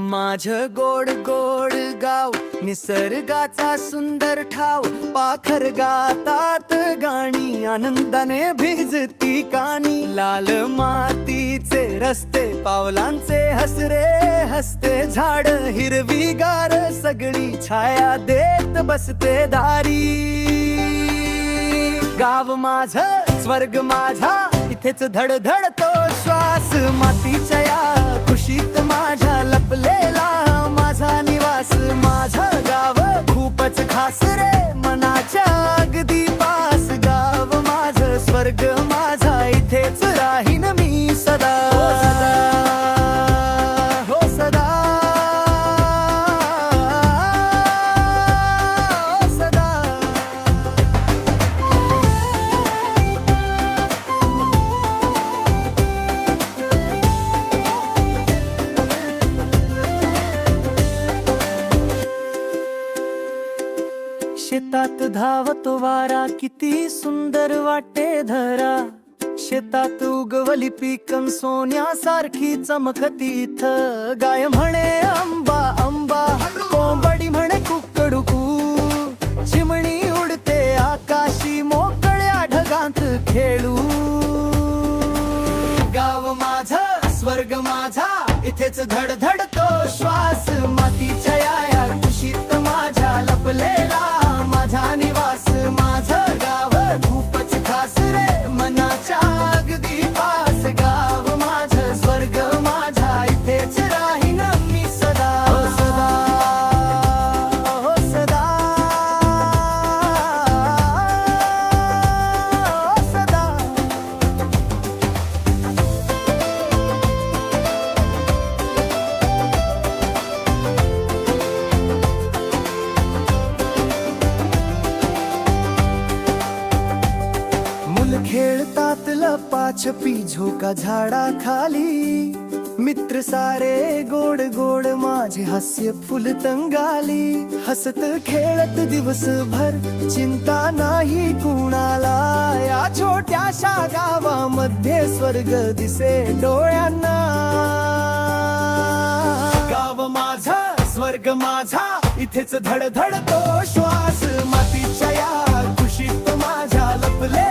माझं गोड गोड गाव, निसर्गाचा सुंदर ठाव, पाखर गातात गाणी, आनंदाने भिजती कानी, लाल मातीचे रस्ते, पावलांचे हसरे हसते झाड, हिरवीगार सगळी छाया देत बसते दारी. गाव माझं स्वर्ग माझा, इथेच धडधडतो श्वास, मातीच्या या खुशीत माझ्या लपलेला माझा निवास. माझं गाव खूपच खास रे, मनाच्या अगदी पास. गाव माझं स्वर्ग माझा, इथेच राहीन मी सदा. हो सदा, सदा. शेतात धावतो वारा, किती सुंदर वाटे धरा. शेतात उगवली पिकं सोन्यासारखी चमकती इथं. गाय म्हणे अंबा अंबा, कोंबडी म्हणे कुकडुकू, चिमणी उडते आकाशी मोकळ्या ढगांत खेळू. गाव माझं स्वर्ग माझा, इथेच धडधडतो श्वास, मातीच्या या खुशीत माझ्या लपलेला माझा निवास. माझं गाव खूपच खास रे, मनाच्या अगदी पास. गाव माझं स्वर्ग माझा, इथेच राहीन मी सदा. हो सदा, हो सदा, हो सदा. मुलं खेळतात लपाछपी झोका झाडाखाली, मित्र सारे गोड गोड माझे हास्य फुलतंगाली. हसत खेळत दिवसभर, चिंता नाही कुणाला. या छोट्याशा गावामध्ये स्वर्ग दिसे डोळ्यांना. गाव माझा स्वर्ग माझा, इथेच धडधडतो श्वास, मातीच्या या खुशीत माझ्या लपले